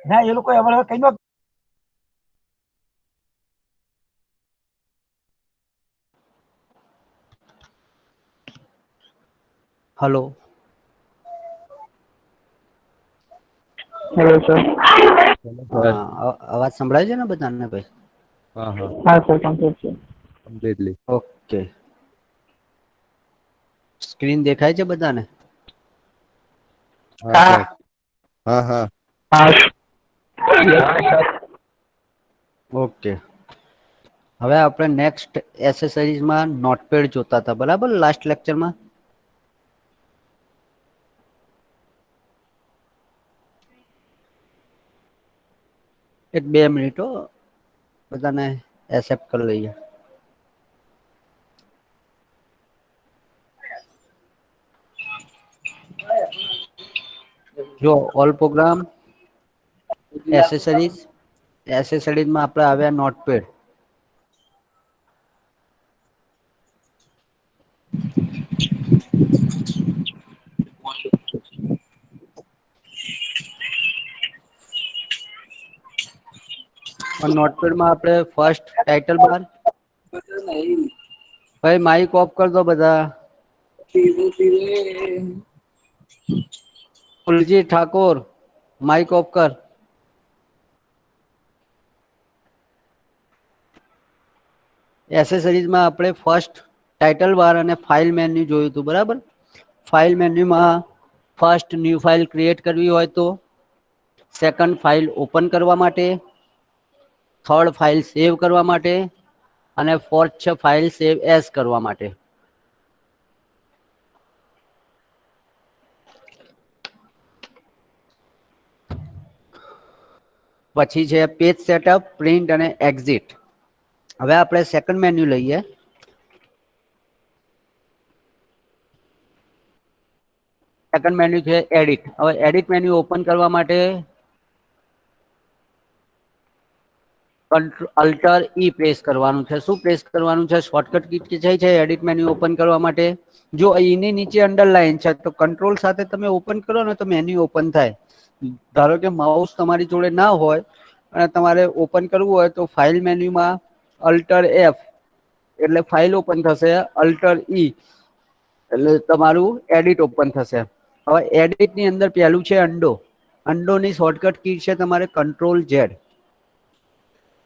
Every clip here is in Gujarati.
ના એ લોકો અમારે કઈ નો હલો હેલો સર. અવાજ સંભળાય છે ને બધાને ભાઈ? હા હા હા સર કમ્પ્લીટ છે. કમ્પ્લીટલી. ઓકે. સ્ક્રીન દેખાય છે બધાને? હા સર હા હા. ઓકે. હવે આપણે નેક્સ્ટ એસેસરીઝમાં નોટપેડ જોતા હતા બરાબર લાસ્ટ લેક્ચરમાં. એક 2 મિનિટ હો બધાને એક્સેપ્ટ કરી લઈએ. જો ઓલ પ્રોગ્રામ એસેસરીઝમાં આપણે આવ્યા નોટપેડ. નોટપેડમાં આપણે ફર્સ્ટ ટાઇટલ બાર. ભાઈ માઈક ઓફ કર દો બધા. કુલજીત ઠાકોર માઇક ઓફ કર. એસેસરીઝમાં આપણે ફર્સ્ટ ટાઇટલ બાર અને ફાઇલ મેન્યુ જોયું હતું બરાબર. ફાઇલ મેન્યુમાં ફર્સ્ટ ન્યૂ ફાઇલ ક્રિએટ કરવી હોય તો, સેકન્ડ ફાઇલ ઓપન કરવા માટે, થર્ડ ફાઇલ સેવ કરવા માટે અને ફોર્થ છે ફાઇલ સેવ એસ કરવા માટે. પછી છે પેજ સેટઅપ, પ્રિન્ટ અને એક્ઝિટ. હવે આપણે સેકન્ડ મેન્યુ લઈએ. સેકન્ડ મેન્યુ છે એડિટ. હવે એડિટ મેન્યુ ઓપન કરવા માટે અલ્ટર ઈ પ્રેસ કરવાનું છે. શું પ્રેસ કરવાનું છે? શોર્ટકટ કીટ છે એડિટ મેન્યુ ઓપન કરવા માટે. જો એની નીચે અંડરલાઈન છે તો કંટ્રોલ સાથે તમે ઓપન કરો ને તો મેન્યુ ઓપન થાય. ધારો કે માઉસ તમારી જોડે ના હોય અને તમારે ઓપન કરવું હોય તો ફાઇલ મેન્યુમાં અલ્ટર એફ એટલે ફાઇલ ઓપન થશે, અલ્ટર ઈ એટલે તમારું એડિટ ઓપન થશે. હવે એડિટ ની અંદર પેલું છે અંડો. અંડોની શોર્ટકટ કી છે તમારે કંટ્રોલ ઝેડ.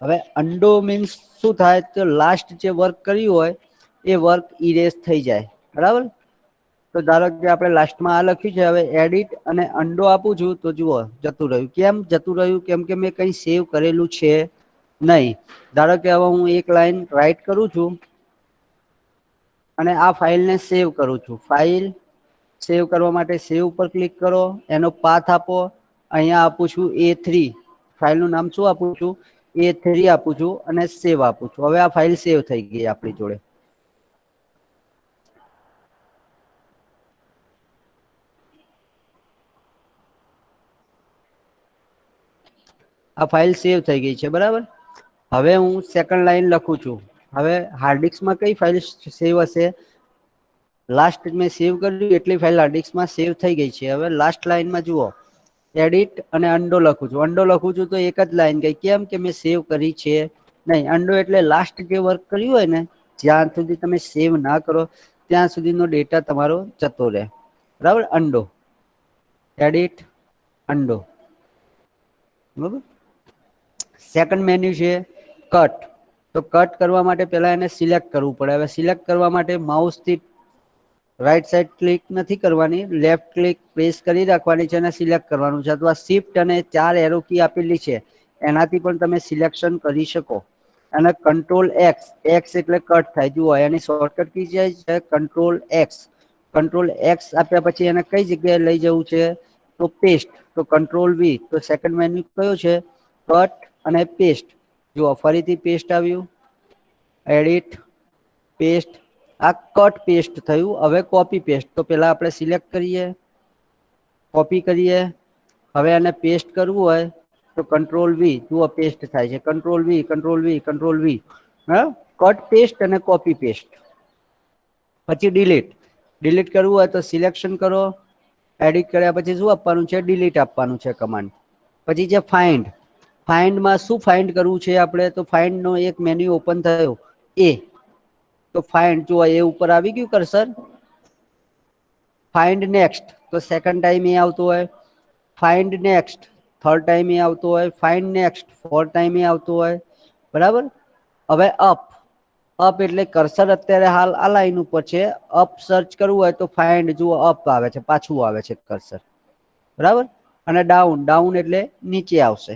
હવે અંડો મીન્સ શું થાય તો લાસ્ટ જે વર્ક કર્યું હોય એ વર્ક ઇરેઝ થઈ જાય બરાબર. તો ધારો કે આપણે લાસ્ટમાં આ લખ્યું છે. હવે એડિટ અને અંડો આપું છું તો જુઓ જતું રહ્યું. કેમ જતું રહ્યું? કેમ કે મેં કઈ સેવ કરેલું છે નહી. ધારો કે હવે હું એક લાઈન રાઈટ કરું છું અને આ ફાઇલને સેવ કરું છું. ફાઇલ સેવ કરવા માટે સેવ ઉપર ક્લિક કરો, એનો પાથ આપો. અહિયાં આપું છું A3. ફાઇલ નું નામ શું આપું છું? A3 આપું છું અને સેવ આપું છું. હવે આ ફાઇલ સેવ થઈ ગઈ આપણી જોડે. આ ફાઇલ સેવ થઈ ગઈ છે બરાબર. હવે હું સેકન્ડ લાઈન લખું છું. હવે હાર્ડડિસ્કમાં કઈ ફાઇલ સેવ હશે? લાસ્ટ મેં સેવ કર્યું એટલી ફાઇલ હાર્ડડિસ્કમાં સેવ થઈ ગઈ છે. હવે લાસ્ટ લાઈનમાં જુઓ એડિટ અને અંડો લખું છું. અંડો લખું છું તો એક જ લાઈન ગઈ. કેમ કે મેં સેવ કરી છે નહીં. અંડો એટલે લાસ્ટ જે વર્ક કર્યું હોય ને જ્યાં સુધી તમે સેવ ના કરો ત્યાં સુધીનો ડેટા તમારો જતો રહે બરાબર. અંડો એડિટ અંડો બરાબર. સેકન્ડ મેન્યુ છે કટ. તો કટ કરવા માટે પેલા એને સિલેક્ટ કરવું પડે. હવે સિલેક્ટ કરવા માટે માઉસથી રાઈટ સાઈડ ક્લિક નથી કરવાની, લેફ્ટ ક્લિક પ્રેસ કરી રાખવાની છે અને સિલેક્ટ કરવાનું છે. અથવા શિફ્ટ અને 4 એરો કી આપેલી છે એનાથી પણ તમે સિલેક્શન કરી શકો. અને કંટ્રોલ એક્સ, એક્સ એટલે કટ થાય. જુઓ એની શોર્ટકટ કી છે કંટ્રોલ એક્સ. કંટ્રોલ એક્સ આપ્યા પછી એને કઈ જગ્યાએ લઈ જવું છે તો પેસ્ટ. તો કંટ્રોલ વી. તો સેકન્ડ મેન્યુ કયો છે? કટ અને પેસ્ટ. જુઓ ફરીથી પેસ્ટ આવ્યું, એડિટ પેસ્ટ. આ કટ પેસ્ટ થયું. હવે કોપી પેસ્ટ. તો પેલા આપણે સિલેક્ટ કરીએ, કોપી કરીએ. હવે એને પેસ્ટ કરવું હોય તો કંટ્રોલ વી. જુઓ પેસ્ટ થાય છે. Control V, control V, control V. Cut paste અને કોપી પેસ્ટ. પછી ડિલીટ. ડિલીટ કરવું હોય તો સિલેક્શન કરો, એડિટ કર્યા પછી શું આપવાનું છે? ડિલીટ આપવાનું છે કમાન્ડ. પછી છે ફાઇન્ડ. ફાઇન્ડમાં શું ફાઇન્ડ કરવું છે આપણે? તો ફાઇન્ડનો એક મેન્યુ ઓપન થયો એ, તો ફાઇન્ડ જો એ ઉપર આવી ગયું કર્સર. ફાઇન્ડ નેક્સ્ટ તો સેકન્ડ ટાઈમ એ આવતો હોય. ફાઇન્ડ નેક્સ્ટ થર્ડ ટાઈમ એ આવતો હોય. ફાઇન્ડ નેક્સ્ટ ફોર્થ ટાઈમ એ આવતો હોય. બરાબર. હવે અપ, અપ એટલે કર્સર અત્યારે હાલ આ લાઈન ઉપર છે. અપ સર્ચ કરવું હોય તો ફાઇન્ડ જુઓ અપ આવે છે, પાછું આવે છે કર્સર. બરાબર. અને ડાઉન, ડાઉન એટલે નીચે આવશે.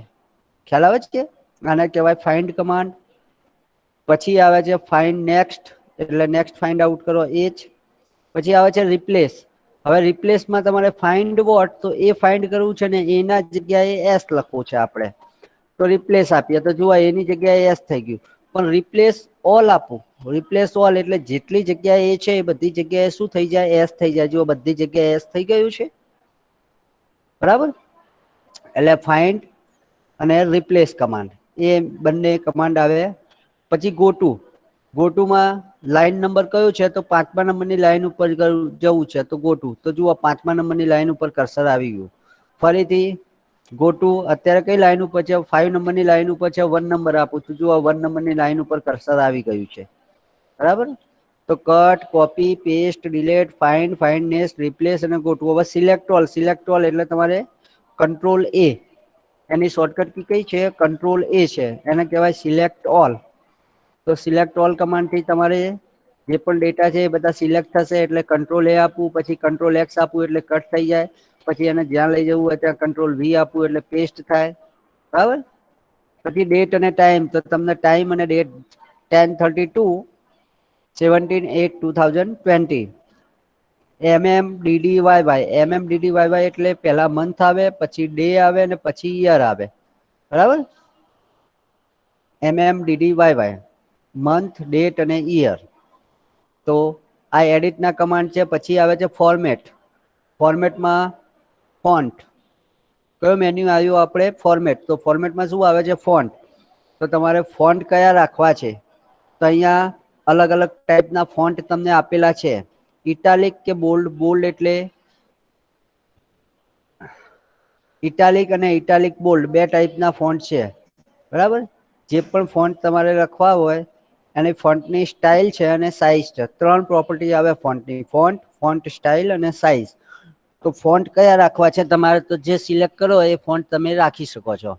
ખ્યાલ આવે છે? આને કહેવાય ફાઇન્ડ કમાન્ડ. પછી આવે છે ફાઇન્ડ નેક્સ્ટ એટલે નેક્સ્ટ ફાઇન્ડ આઉટ કરો એ જ. પછી આવે છે રિપ્લેસ. હવે રિપ્લેસમાં તમારે ફાઇન્ડ વોટ, તો એ ફાઇન્ડ કરવું છે ને એના જગ્યાએ એસ લખવું છે આપણે. તો રિપ્લેસ આપીએ તો જુઓ એની જગ્યાએ એસ થઈ ગયું. પણ રિપ્લેસ ઓલ આપું, રિપ્લેસ ઓલ એટલે જેટલી જગ્યા એ છે એ બધી જગ્યાએ શું થઈ જાય? એસ થઈ જાય. જુઓ બધી જગ્યાએ એસ થઈ ગયું છે. બરાબર. એટલે ફાઇન્ડ અને રિપ્લેસ કમાન્ડ એ બંને કમાન્ડ આવે. પછી ગોટુ, ગોટુમાં લાઈન નંબર કયો છે? તો 5મા નંબરની લાઈન ઉપર જવું છે તો ગોટુ. તો જુઓ 5મા નંબરની લાઈન ઉપર કર્સર આવી ગયું. ફરીથી ગોટુ અત્યારે કઈ લાઈન ઉપર છે? 5 નંબરની લાઈન ઉપર છે. 1 નંબર આપું છું. જુઓ 1 નંબરની લાઈન ઉપર કર્સર આવી ગયું છે. બરાબર. તો cut, copy, paste, delete, find, find next, replace અને ગોટુ. હવે સિલેક્ટ ઓલ, સિલેક્ટ ઓલ એટલે તમારે કંટ્રોલ એ, એની શોર્ટકટ કી કઈ છે? કંટ્રોલ એ છે. એને કહેવાય સિલેક્ટ ઓલ. તો સિલેક્ટ ઓલ કમાન્ડ થી તમારે જે પણ ડેટા છે એ બધા સિલેક્ટ થશે. એટલે કંટ્રોલ એ આપવું, પછી કંટ્રોલ એક્સ આપવું એટલે કટ થઈ જાય. પછી એને જ્યાં લઈ જવું હોય ત્યાં કંટ્રોલ વી આપવું એટલે પેસ્ટ થાય. બરાબર. પછી ડેટ અને ટાઈમ, તો તમને ટાઈમ અને ડેટ 10/32/17/8/2020. MMDDYY, MMDDYY એટલે પેલા મંથ આવે, પછી ડે આવે ને પછી યર આવે. બરાબર. MMDDYY મંથ, ડેટ અને યર. તો આ એડિટ ના કમાન્ડ છે. પછી આવે છે ફોર્મેટ. ફોર્મેટમાં ફોન્ટ, કયો મેન્યુ આવ્યો આપણે? ફોર્મેટ. તો ફોર્મેટમાં શું આવે છે? ફોન્ટ. તો તમારે ફોન્ટ કયા રાખવા છે? તો અહીંયા અલગ અલગ ટાઈપના ફોન્ટ તમને આપેલા છે. ઇટાલિક કે બોલ્ડ. બોલ્ડ એટલે ઇટાલિક અને ઇટાલિક બોલ્ડ બે ટાઈપના ફોન્ટ છે. બરાબર. જે પણ ફોન્ટ તમારે લખવા હોય એની ફોન્ટની સ્ટાઈલ છે અને સાઈઝ છે. 3 પ્રોપર્ટી આવે ફોન્ટની: ફોન્ટ, ફોન્ટ સ્ટાઈલ અને સાઈઝ. તો ફોન્ટ કયા રાખવા છે તમારે? તો જે સિલેક્ટ કરો એ ફોન્ટ તમે રાખી શકો છો.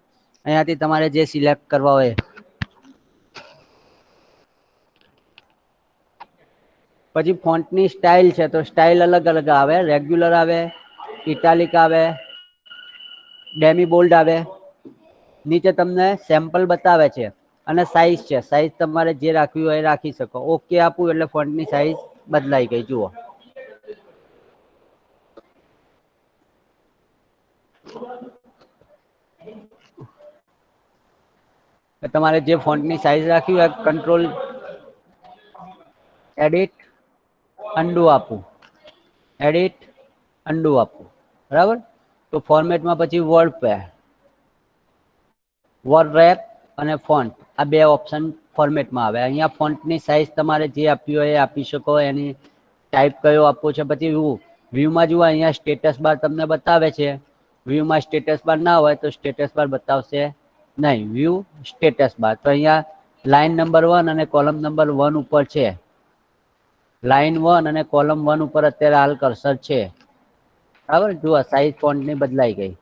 અહીંયાથી તમારે જે સિલેક્ટ કરવા હોય. પછી ફોન્ટની સ્ટાઈલ છે. તો સ્ટાઈલ અલગ અલગ આવે. રેગ્યુલર આવે, ઇટાલિક આવે, ડેમી બોલ્ડ આવે. નીચે તમને સેમ્પલ બતાવે છે. અને સાઈઝ છે. સાઈઝ તમારે જે રાખવી હોય એ રાખી શકો. ઓકે આપું એટલે ફોન્ટની સાઈઝ બદલાઈ ગઈ. જુઓ. તમારે જે ફોન્ટની સાઈઝ રાખવી હોય કંટ્રોલ એડિટ અન્ડુ આપું, એડિટ અન્ડુ આપું. બરાબર. તો ફોર્મેટમાં પછી વર્ડ પે, વર્ડ રેપ અને ફોન્ટ આ બે ઓપ્શન ફોર્મેટમાં આવે. અહીંયા ફોન્ટની સાઈઝ તમારે જે આપવી હોય એ આપી શકો. એની ટાઈપ કયો આપવો છે. પછી વ્યૂમાં જુઓ અહીંયા સ્ટેટસ બાર તમને બતાવે છે. વ્યૂમાં સ્ટેટસ બાર ના હોય તો સ્ટેટસ બાર બતાવશે નહીં. View status bar. તો અહીંયા લાઈન નંબર 1 અને કોલમ નંબર 1 ઉપર છે. લાઈન 1 અને કોલમ 1 ઉપર અત્યારે હાલ કર્સર છે. બરાબર. જુઓ સાઈઝ ફોન્ટની બદલાઈ ગઈ.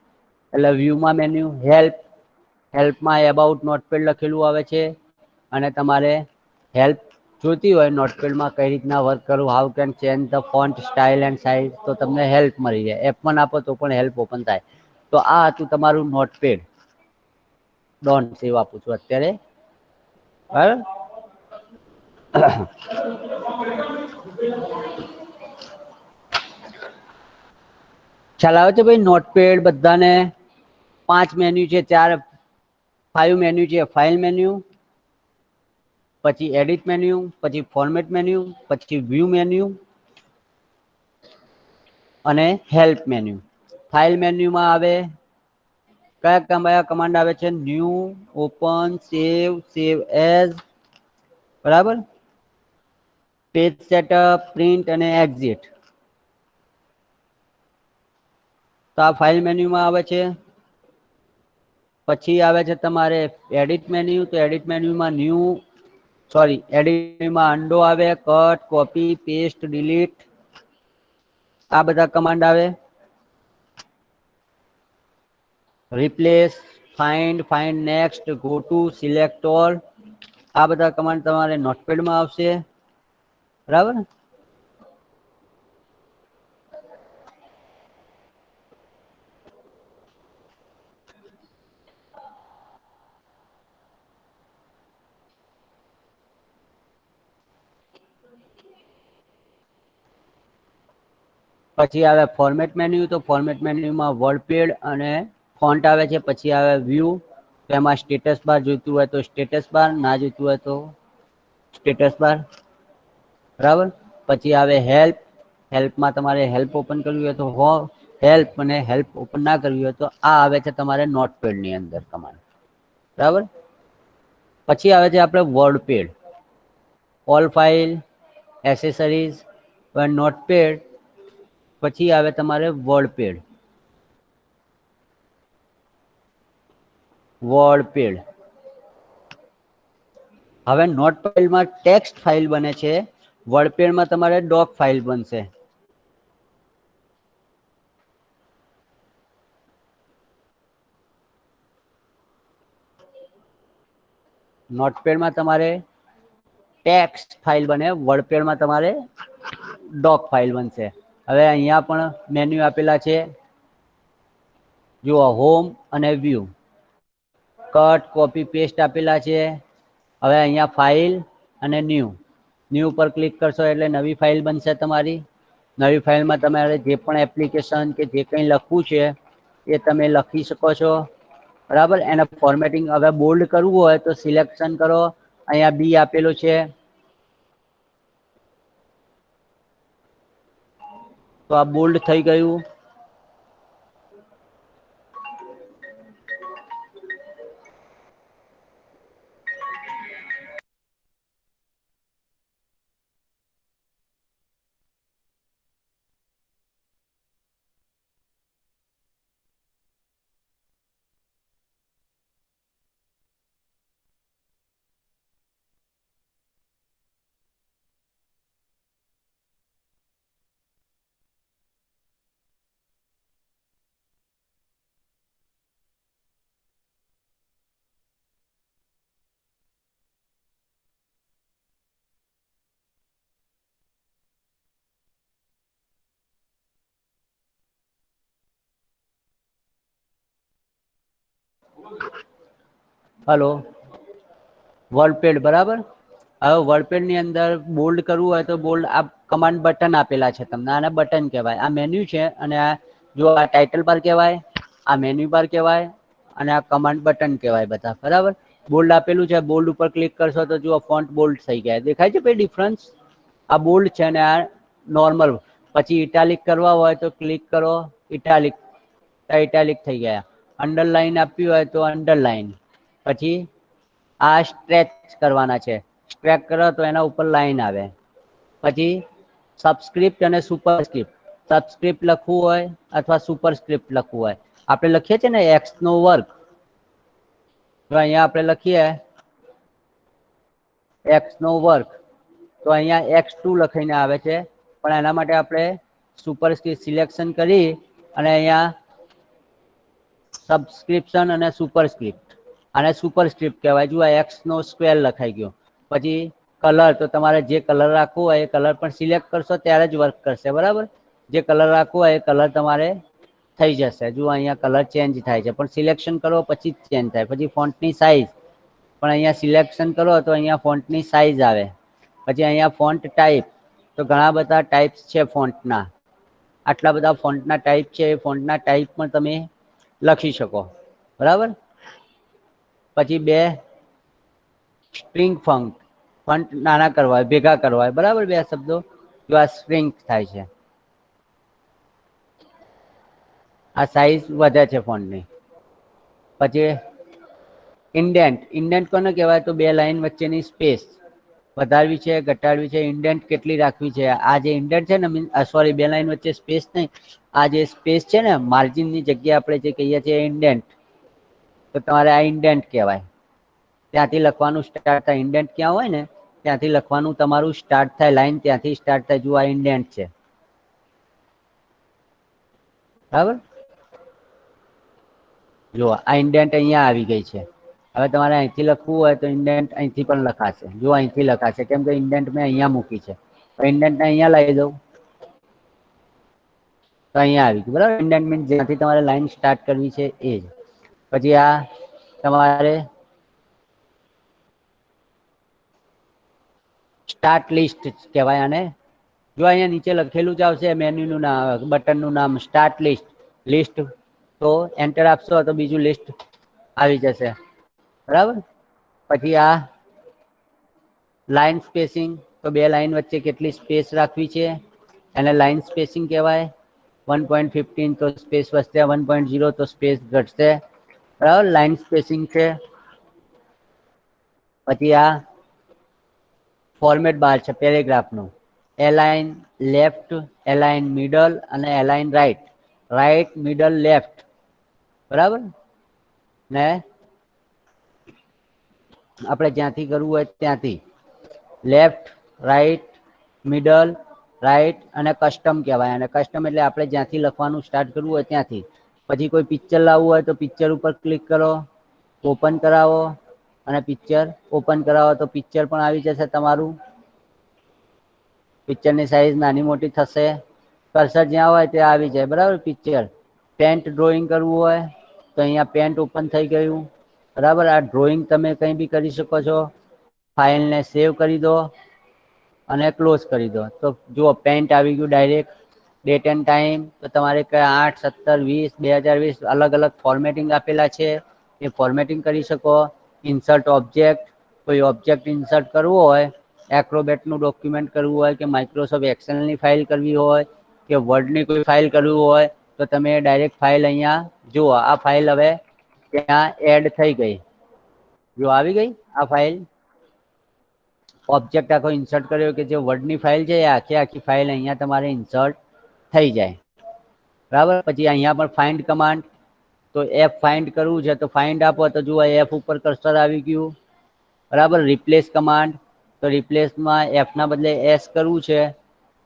એટલે વ્યૂમાં મેન્યુ હેલ્પ, હેલ્પમાં એબાઉટ નોટપેડ લખેલું આવે છે. અને તમારે હેલ્પ જોતી હોય નોટપેડમાં કઈ રીતના વર્ક કરવું, how can change the font style and size, તો તમને હેલ્પ મળી જાય. F1 આપો તો પણ હેલ્પ ઓપન થાય. તો આ હતું તમારું નોટપેડ. ડોન્ટ સેવ આપું છું અત્યારે. બરાબર. ખ્યાલ આવે છે ભાઈ? નોટપેડ બધાને 5 મેન્યુ છે, 5 મેન્યુ છે. ફાઇલ મેન્યુ, પછી એડિટ મેન્યુ, પછી ફોર્મેટ મેન્યુ, પછી વ્યૂ મેન્યુ અને હેલ્પ મેન્યુ. ફાઇલ મેન્યુમાં આવે કયા કમાન્ડ આવે છે? New, open, save, save as. બરાબર. પેજ સેટઅપ, પ્રિન્ટ અને એક્ઝિટ. તો આ ફાઇલ મેન્યુમાં આવે છે. પછી આવે છે તમારે એડિટ મેન્યુ. તો એડિટ મેન્યુમાં એડિટ મેન્યુમાં અંડો આવે, કટ, કોપી, પેસ્ટ, ડિલીટ, આ બધા કમાન્ડ આવે. Replace, find next, go to, select all, આ બધા કમાન્ડ તમારે નોટપેડમાં આવશે. બરાબર. પછી આવે ફોર્મેટ મેન્યુ. તો ફોર્મેટ મેન્યુમાં વર્ડપેડ અને ફોન્ટ આવે છે. પછી આવે વ્યૂ. તો એમાં સ્ટેટસ બાર જોઈતું હોય તો સ્ટેટસ બાર, ના જોઈતું હોય તો સ્ટેટસ બાર. બરાબર. પછી આવે હેલ્પ. હેલ્પમાં તમારે હેલ્પ ઓપન કરવી હોય તો હેલ્પ, અને હેલ્પ ઓપન ના કરવી હોય તો આ આવે છે તમારે નોટપેડ ની અંદર કમાન્ડ. બરાબર. પછી આવે છે આપણે WordPad. All file, accessories, Notepad. પછી આવે તમારે વર્ડપેડ. વર્ડપેડ. હવે નોટપેડમાં ટેક્સ્ટ ફાઇલ બને છે, વર્ડપેડમાં તમારે ડોક ફાઇલ બનશે. નોટપેડમાં તમારે ટેક્સ્ટ ફાઇલ બને, વર્ડપેડમાં તમારે ડોક ફાઇલ બનશે. હવે અહીંયા પણ મેન્યુ આપેલા છે, જુઓ હોમ અને વ્યૂ. કટ, કોપી, પેસ્ટ આપેલા છે. હવે અહીંયા ફાઇલ અને ન્યૂ પર ક્લિક કરશો એટલે નવી ફાઇલ બનશે તમારી. નવી ફાઇલમાં તમારે જે પણ એપ્લિકેશન કે જે કંઈ લખવું છે એ તમે લખી શકો છો. બરાબર. એને ફોર્મેટિંગ હવે બોલ્ડ કરવું હોય તો સિલેક્શન કરો. અહીંયા બી આપેલું છે, તો આ બોલ્ડ થઈ ગયું. હલો. વર્ડપેડ. બરાબર. હવે વર્ડપેડ ની અંદર બોલ્ડ કરવું હોય તો બોલ્ડ આ કમાન્ડ બટન આપેલા છે તમને, આને બટન કહેવાય. આ મેન્યુ છે અને આ જો આ ટાઇટલ બાર કહેવાય, આ મેન્યુ બાર કહેવાય અને આ કમાન્ડ બટન કહેવાય બધા. બરાબર. બોલ્ડ આપેલું છે, બોલ્ડ ઉપર ક્લિક કરશો તો જુઓ ફોન્ટ બોલ્ડ થઈ ગયા. દેખાય છે ભાઈ ડિફરન્સ? આ બોલ્ડ છે અને આ નોર્મલ. પછી ઇટાલિક કરવા હોય તો ક્લિક કરો, ઇટાલિક થઈ ગયા. અંડરલાઈન આપ્યું હોય તો અંડરલાઈન. પછી આ સ્ટ્રેચ કરવાના છે, સ્ટ્રેચ કરો તો એના ઉપર લાઈન આવે. પછી સબસ્ક્રિપ્ટ અને સુપરસ્ક્રિપ્ટ. સબસ્ક્રિપ્ટ લખવું હોય અથવા સુપરસ્ક્રિપ્ટ લખવું હોય. આપણે લખીએ છીએ ને એક્સ નો વર્ગ, તો અહીંયા આપણે લખીએ એક્સ નો વર્ગ, તો અહીંયા x2 લખીને આવે છે. પણ એના માટે આપણે સુપરસ્ક્રિપ્ટ સિલેક્શન કરી અને અહીંયા સબસ્ક્રિપ્શન અને સુપરસ્ક્રિપ્ટ, અને સુપરસ્ક્રિપ્ટ કહેવાય. જો એક્સ નો સ્ક્વેર લખાઈ ગયો. પછી કલર, તો તમારે જે કલર રાખવો હોય એ કલર પણ સિલેક્ટ કરશો ત્યારે જ વર્ક કરશે. બરાબર. જે કલર રાખવો હોય એ કલર તમારે થઈ જશે. જો અહીંયા કલર ચેન્જ થાય છે, પણ સિલેક્શન કરો પછી જ ચેન્જ થાય. પછી ફોન્ટની સાઇઝ પણ અહીંયા સિલેક્શન કરો તો અહીંયા ફોન્ટની સાઇઝ આવે. પછી અહીંયા ફોન્ટ ટાઈપ, તો ઘણા બધા ટાઈપ્સ છે ફોન્ટના. આટલા બધા ફોન્ટના ટાઈપ છે, એ ફોન્ટના ટાઈપ પણ તમે લખી શકો. બરાબર. પછી બે સ્ટ્રિંગ ફોન્ટ નાના કરવા હોય, ભેગા કરવા હોય. બરાબર. બે શબ્દો જો આ સ્ટ્રિંગ થાય છે, આ સાઈઝ વધે છે ફોન્ટની. પછી ઇન્ડેન્ટ કોને કહેવાય? તો બે લાઈન વચ્ચેની સ્પેસ વધારવી છે, ઘટાડવી છે. ઇન્ડેન્ટ કેટલી રાખવી છે? આ જે ઇન્ડેન્ટ છે ને, સોરી, બે લાઈન વચ્ચે સ્પેસ નહીં, આ જે સ્પેસ છે ને, માર્જિનની જગ્યા આપણે જે કહીએ છીએ ઇન્ડેન્ટ, તો તમારે આ ઇન્ડેન્ટ કહેવાય. ત્યાંથી લખવાનું સ્ટાર્ટ થાય. ઇન્ડેન્ટ ક્યાં હોય ને ત્યાંથી લખવાનું તમારું સ્ટાર્ટ થાય. લાઈન ત્યાંથી સ્ટાર્ટ થાય. જો આ ઇન્ડેન્ટ છે, બરાબર. જો આ ઇન્ડેન્ટ અહીંયા આવી ગઈ છે. હવે તમારે અહીંથી લખવું હોય તો ઇન્ડેન્ટ અહીંથી પણ લખાશે. જો અહીંથી લખાશે, કેમ કે ઇન્ડેન્ટ મેં અહીંયા મૂકી છે. તો ઇન્ડેન્ટને અહીંયા લાવી દઉં તો અહીંયા આવી ગયું, બરાબર. ઇન્ડેન્ટ મીન્સ જ્યાંથી તમારે લાઈન સ્ટાર્ટ કરવી છે એ જ. પછી આ તમારે સ્ટાર્ટ લિસ્ટ કહેવાય આને. જો અહીંયા નીચે લખેલું જ આવશે મેન્યુનું નામ, બટનનું નામ સ્ટાર્ટ લિસ્ટ. તો એન્ટર આપશો તો બીજું લિસ્ટ આવી જશે, બરાબર. પછી આ લાઈન સ્પેસિંગ, તો બે લાઈન વચ્ચે કેટલી સ્પેસ રાખવી છે એને લાઈન સ્પેસિંગ કહેવાય. 1.15 તો સ્પેસ વધશે, 1.0 તો સ્પેસ ઘટશે, બરાબર. લાઈન સ્પેસિંગ છે. પછી આ ફોર્મેટ બાર છે પેરેગ્રાફનું. એલાઇન લેફ્ટ, એલાઇન મિડલ અને align right. Right, middle, left, બરાબર. ને આપણે જ્યાંથી કરવું હોય ત્યાંથી લેફ્ટ, રાઈટ, મિડલ, રાઈટ અને કસ્ટમ કહેવાય. અને કસ્ટમ એટલે આપણે જ્યાંથી લખવાનું સ્ટાર્ટ કરવું હોય ત્યાંથી. પછી કોઈ પિક્ચર લાવવું હોય તો પિક્ચર ઉપર ક્લિક કરો, ઓપન કરાવો અને પિક્ચર ઓપન કરાવો તો પિક્ચર પણ આવી જશે તમારું. પિક્ચરની સાઈઝ નાની મોટી થશે. કર્સર જ્યાં હોય ત્યાં આવી જાય, બરાબર. પિક્ચર પેન્ટ ડ્રોઈંગ કરવું હોય તો અહીંયા પેન્ટ ઓપન થઈ ગયું, બરાબર. આ ડ્રોઈંગ તમે કંઈ બી કરી શકો છો. ફાઇલને સેવ કરી દો અને ક્લોઝ કરી દો. તો જુઓ પેન્ટ આવી ગયું ડાયરેક્ટ. ડેટ એન્ડ ટાઈમ તો તમારે 8, 17, 20, 2020 અલગ અલગ ફોર્મેટિંગ આપેલા છે, એ ફોર્મેટિંગ કરી શકો. ઇન્સર્ટ ઓબ્જેક્ટ, કોઈ ઓબ્જેક્ટ ઇન્સર્ટ કરવો હોય, એક્રોબેટનું ડોક્યુમેન્ટ કરવું હોય કે માઇક્રોસોફ્ટ એક્સેલની ફાઇલ કરવી હોય કે વર્ડની કોઈ ફાઇલ કરવી હોય તો તમે ડાયરેક્ટ ફાઇલ અહીંયા જુઓ. આ ફાઇલ હવે ત્યાં એડ થઈ ગઈ. જો આવી ગઈ આ ફાઇલ. ઓબ્જેક્ટ આખો ઇન્સર્ટ કર્યો કે જે વર્ડની ફાઇલ છે એ આખી ફાઇલ અહીંયા તમારે ઇન્સર્ટ થઈ જાય, બરાબર. પછી અહીંયા પણ ફાઇન્ડ કમાન્ડ, તો એફ ફાઇન્ડ કરવું છે તો ફાઇન્ડ આપો તો જુઓ એફ ઉપર કર્સર આવી ગયું, બરાબર. રિપ્લેસ કમાન્ડ, તો રિપ્લેસમાં એફના બદલે એસ કરવું છે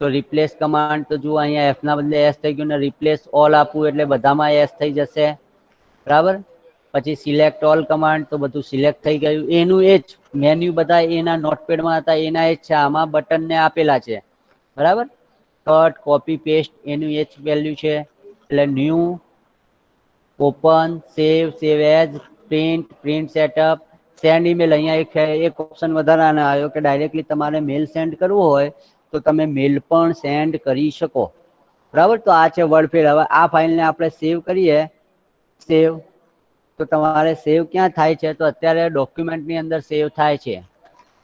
તો રિપ્લેસ કમાન્ડ, તો જુઓ અહીંયા એફના બદલે એસ થઈ ગયું ને રિપ્લેસ ઓલ આપવું એટલે બધામાં એસ થઈ જશે, બરાબર. પછી સિલેક્ટ ઓલ કમાન્ડ, તો બધું સિલેક્ટ થઈ ગયું. એનું એ જ મેન્યુ બધા એના નોટપેડમાં હતા એના એ જ છે, આમાં બટનને આપેલા છે, બરાબર. કટ, કોપી, પેસ્ટ એનું એ જ વેલ્યુ છે. એટલે new, open, save, save as, print, print setup, send email. અહીંયા એક ઓપ્શન વધારાનો આવ્યો કે ડાયરેક્ટલી તમારે મેલ સેન્ડ કરવો હોય તો તમે મેલ પણ સેન્ડ કરી શકો, બરાબર. તો આ છે વર્ડપેડ. હવે આ ફાઇલને આપણે સેવ કરીએ, સેવ, તો તમારે સેવ ક્યાં થાય છે તો અત્યારે ડોક્યુમેન્ટની અંદર સેવ થાય છે.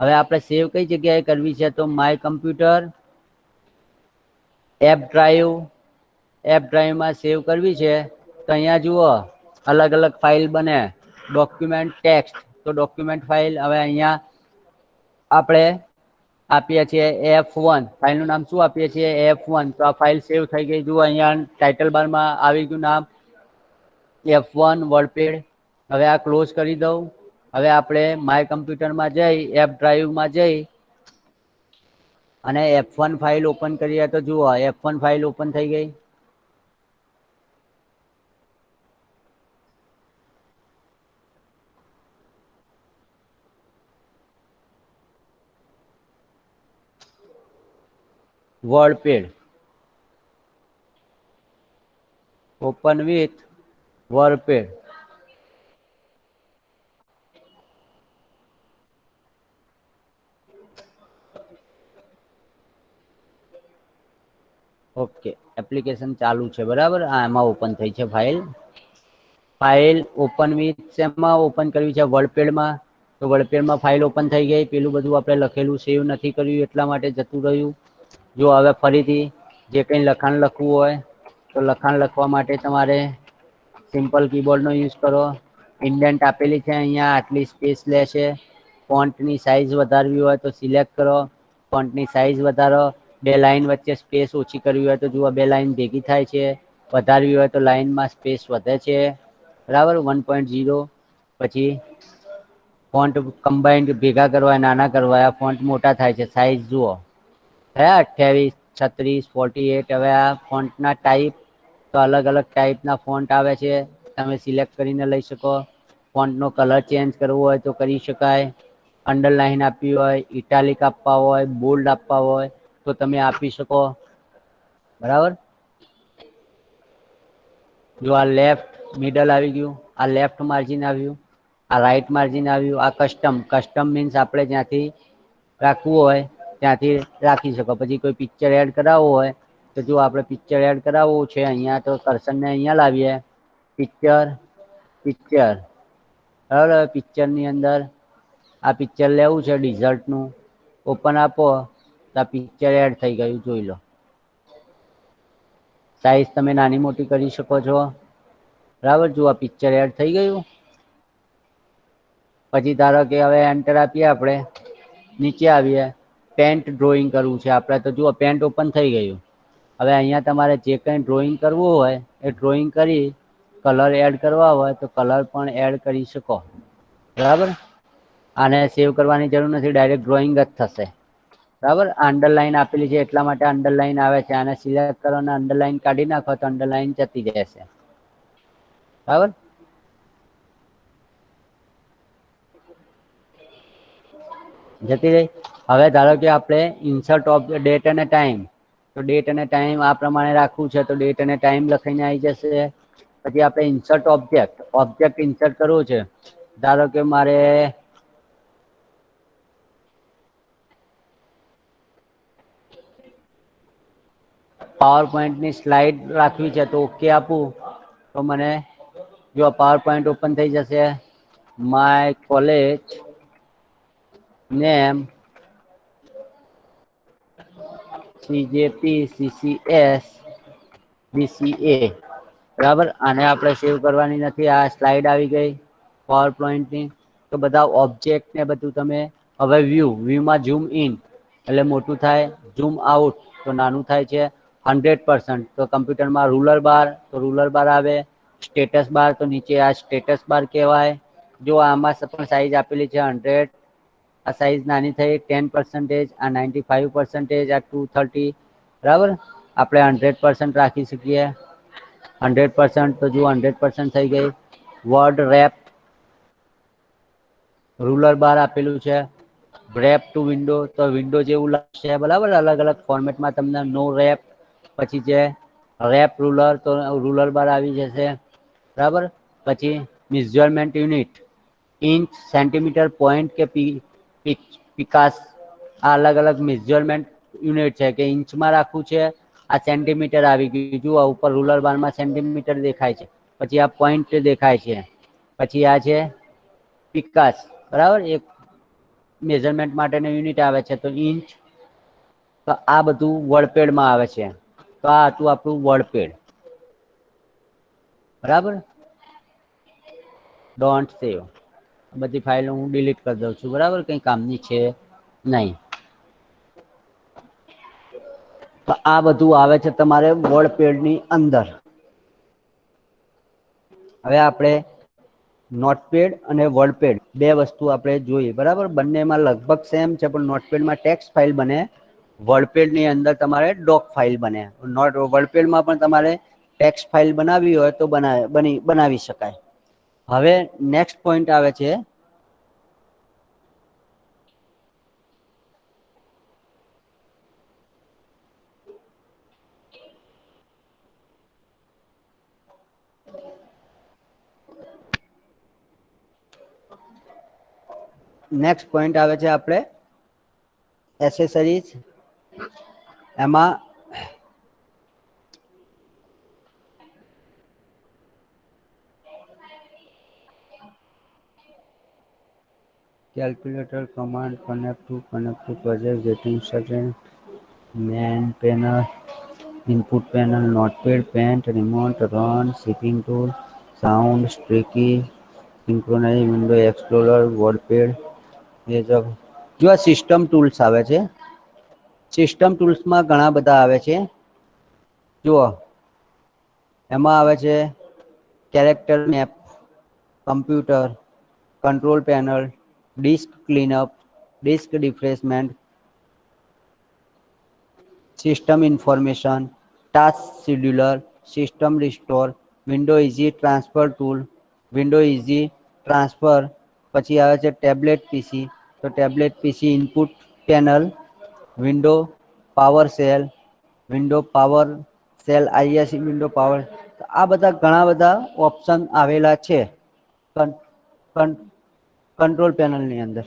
હવે આપણે સેવ કઈ જગ્યાએ કરવી છે તો my computer, app drive, app ડ્રાઈવમાં સેવ કરવી છે તો અહીંયા જુઓ અલગ અલગ ફાઇલ બને. ડોક્યુમેન્ટ, ટેક્સ્ટ, તો ડોક્યુમેન્ટ ફાઇલ. હવે અહીંયા આપણે આપીએ છીએ F1, ફાઇલનું નામ શું આપીએ છીએ F1. તો આ ફાઇલ સેવ થઈ ગઈ. જુઓ અહીંયા ટાઇટલ બારમાં આવી ગયું નામ F1 વર્ડપેડ. હવે આ ક્લોઝ કરી દઉં. હવે આપણે માય કમ્પ્યુટરમાં જઈ એપ ડ્રાઈવમાં જઈ અને F1 ફાઇલ ઓપન કરીએ તો જુઓ F1 ફાઇલ ઓપન થઈ ગઈ. WordPad open with WordPad. Okay, application ચાલુ છે, બરાબર. આમાં ઓપન થઈ છે ફાઇલ. ફાઇલ ઓપન વિથ શેમાં ઓપન કરવી છે વર્ડપેડમાં. તો વર્ડપેડમાં ફાઇલ ઓપન થઈ ગઈ. પેલું બધું આપણે લખેલું સેવ નથી કર્યું એટલા માટે જતું રહ્યું. જો હવે ફરીથી જે કંઈ લખાણ લખવું હોય તો લખાણ લખવા માટે તમારે સિમ્પલ કીબોર્ડનો યુઝ કરો. ઇન્ડેન્ટ આપેલી છે અહીંયા, આટલી સ્પેસ લે છે. ફોન્ટની સાઇઝ વધારવી હોય તો સિલેક્ટ કરો, ફોન્ટની સાઇઝ વધારો. બે લાઈન વચ્ચે સ્પેસ ઓછી કરવી હોય તો જુઓ બે લાઈન ભેગી થાય છે. વધારવી હોય તો લાઈનમાં સ્પેસ વધે છે, બરાબર. 1.0 પછી ફોન્ટ કમ્બાઇન્ડ ભેગા કરવા, નાના કરવા, ફોન્ટ મોટા થાય છે. સાઈઝ જુઓ, 28, 36, 48. હવે આ ફોન્ટના ટાઈપ તો અલગ અલગ ટાઈપના ફોન્ટ આવે છે, તમે સિલેક્ટ કરીને લઈ શકો. ફોન્ટનો કલર ચેન્જ કરવો હોય તો કરી શકાય. અંડરલાઈન આપવી હોય, ઇટાલિક આપવા હોય, બોલ્ડ આપવા હોય તો તમે આપી શકો. બરાબર. જો આ લેફ્ટ મિડલ આવી ગયું, આ લેફ્ટ માર્જિન આવ્યું, આ રાઈટ માર્જિન આવ્યું. આ કસ્ટમ મીન્સ આપણે જ્યાંથી રાખવું હોય ત્યાંથી રાખી શકો. પછી કોઈ પિક્ચર એડ કરાવવું હોય તો જો આપણે પિક્ચર એડ કરાવવું છે અહીંયા, તો કર્સરને અહીંયા લાવીએ, પિક્ચર, બરાબર. પિક્ચર ની અંદર આ પિક્ચર લેવું છે ડિઝર્ટ નું, ઓપન આપો તો આ પિક્ચર એડ થઈ ગયું, જોઈ લો. સાઈઝ તમે નાની મોટી કરી શકો છો, બરાબર. જો આ પિક્ચર એડ થઈ ગયું. પછી ધારો કે હવે એન્ટર આપીએ, આપણે નીચે આવીએ, પેન્ટ ડ્રોઈંગ કરવું છે આપણે તો જુઓ પેન્ટ ઓપન થઈ ગયું. હવે અહીંયા તમારે જે કંઈ ડ્રોઈંગ કરવું હોય એ ડ્રોઈંગ કરી, કલર એડ કરવા હોય તો કલર પણ એડ કરી શકો, બરાબર. આને સેવ કરવાની જરૂર નથી, ડાયરેક્ટ ડ્રોઈંગ જ થશે, બરાબર. અંડરલાઈન આપેલી છે એટલા માટે અંડરલાઈન આવે છે. આને સિલેક્ટ કરો અને અંડરલાઈન કાઢી નાખો તો અંડરલાઈન જતી જશે, બરાબર. જતી રહી. હવે ધારો કે આપણે ઇન્સર્ટ ઓફ ડેટ અને ટાઈમ, તો ડેટ અને ટાઈમ આ પ્રમાણે રાખવું છે તો ડેટ અને ટાઈમ લખીને આવી જશે. પછી આપણે ઇન્સર્ટ ઓબ્જેક્ટ ઇન્સર્ટ કરવું છે. ધારો કે મારે પાવર પોઈન્ટની સ્લાઈડ રાખવી છે તો ઓકે આપું તો મને જો પાવર પોઈન્ટ ઓપન થઈ જશે. My college name CJP CCS BCA, બરાબર. આને આપણે સેવ કરવાની નથી. આ સ્લાઈડ આવી ગઈ પાવર પોઈન્ટની. તો બધા ઓબ્જેક્ટ ને બધું તમે હવે વ્યૂમાં ઝૂમ ઇન એટલે મોટું થાય, ઝૂમ આઉટ તો નાનું થાય છે. 100% તો કમ્પ્યુટરમાં રૂલર બાર તો રૂલર બાર આવે, સ્ટેટસ બાર તો નીચે આ સ્ટેટસ બાર કહેવાય. જો આમાં પણ સાઈઝ આપેલી છે 100, આ સાઈઝ નાની થઈ 10%, આ 95%, આ 230, બરાબર. આપણે 100% રાખી શકીએ. 100% તો જો 100% થઈ ગઈ. વર્ડ રેપ રૂલર બાર આપેલું છે. રેપ ટુ વિન્ડો તો વિન્ડો જેવું લાગશે, બરાબર. અલગ અલગ ફોર્મેટમાં તમને નો રેપ, પછી છે રેપ રૂલર તો રૂલર બાર આવી જશે, બરાબર. પછી measurement unit inch, centimetre, point કે પિકાસ, આ અલગ અલગ મેઝરમેન્ટ યુનિટ છે કે ઇંચમાં રાખવું છે. આ સેન્ટીમીટર આવી ગયું, જુઓ ઉપર રૂલર બારમાં સેન્ટીમીટર દેખાય છે. પછી આ પોઈન્ટ દેખાય છે. પછી આ છે પિકાસ, બરાબર. એક મેઝરમેન્ટ માટેનું યુનિટ આવે છે તો ઇંચ. તો આ બધું વર્ડપેડમાં આવે છે. તો આ હતું આપણું વર્ડપેડ, બરાબર. ડોન્ટ સેવ, બધી ફાઇલો હું ડિલીટ કરી દઉં છું, બરાબર. કઈ કામની છે નહીં. તો આ બધું આવે છે તમારે વર્ડપેડની અંદર. હવે આપણે નોટપેડ અને વર્ડપેડ બે વસ્તુ આપણે જોઈએ, બરાબર. બંનેમાં લગભગ સેમ છે પણ નોટપેડમાં ટેક્સ્ટ ફાઇલ બને, વર્ડપેડની અંદર તમારે ડોક ફાઇલ બને. વર્ડપેડમાં પણ તમારે ટેક્સ્ટ ફાઇલ બનાવવી હોય તો બનાવી શકાય. હવે નેક્સ્ટ પોઈન્ટ આવે છે આપણે એસેસરીઝ. એમાં calculator command, connect to project, getting started, main panel, input panel, notepad, paint, remote, run, shipping tool, sound, streaky, synchronize, window explorer, wordpad. જો આ સિસ્ટમ ટૂલ્સ આવે છે. સિસ્ટમ ટૂલ્સમાં ઘણા બધા આવે છે. જુઓ એમાં આવે છે character map, computer, control panel, disk cleanup, disk refreshment, system information, task scheduler, system restore, window easy transfer tool, window easy transfer, પછી આવે છે ટેબ્લેટ પીસી, તો tablet PC input panel, window power shell, window power shell ISC window power, આ બધા ઘણા બધા ઓપ્શન આવેલા છે કંટ્રોલ પેનલની અંદર.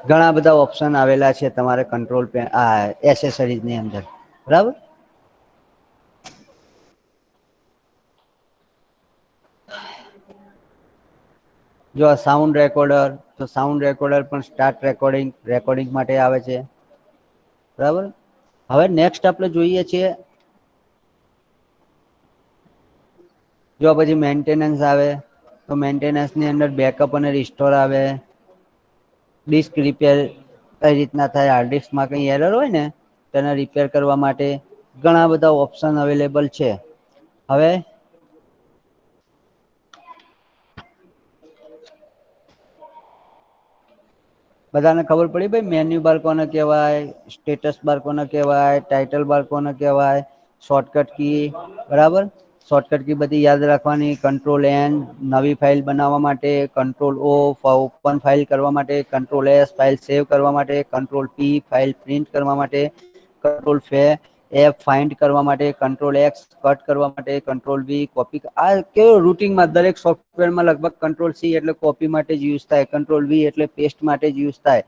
ઘણા બધા ઓપ્શન આવેલા છે તમારે કંટ્રોલ એસેસરીઝ ની અંદર, બરાબર. જો સાઉન્ડ રેકોર્ડર, તો સાઉન્ડ રેકોર્ડર પણ સ્ટાર્ટ રેકોર્ડિંગ માટે આવે છે, બરાબર. હવે નેક્સ્ટ આપણે જોઈએ છીએ, જો પછી મેન્ટેનન્સ આવે, તો મેન્ટેનન્સ ની અંદર બેકઅપ અને રિસ્ટોર આવે, ડિસ્ક રિપેર કઈ રીતના થાય, હાર્ડ ડિસ્કમાં કઈ એરર હોય ને તેને રિપેર કરવા માટે ઘણા બધા ઓપ્શન અવેલેબલ છે. હવે બધાને ખબર પડી ભાઈ મેન્યુ બાર કોને કહેવાય, સ્ટેટસ બાર કોને કહેવાય, ટાઇટલ બાર કોને કહેવાય, શોર્ટકટ કી, બરાબર. શોર્ટકટ કી બધી યાદ રાખવાની, કંટ્રોલ એન નવી ફાઇલ બનાવવા માટે, કંટ્રોલ ઓ ઓપન ફાઇલ કરવા માટે, કંટ્રોલ એસ ફાઇલ સેવ કરવા માટે, કંટ્રોલ પી ફાઇલ પ્રિન્ટ કરવા માટે, કંટ્રોલ એફ ફાઇન્ડ કરવા માટે, કંટ્રોલ એક્સ કટ કરવા માટે, કંટ્રોલ વી કોપી. આ કેવું રૂટીનમાં દરેક સોફ્ટવેરમાં લગભગ કંટ્રોલ સી એટલે કોપી માટે જ યુઝ થાય, કંટ્રોલ વી એટલે પેસ્ટ માટે જ યુઝ થાય,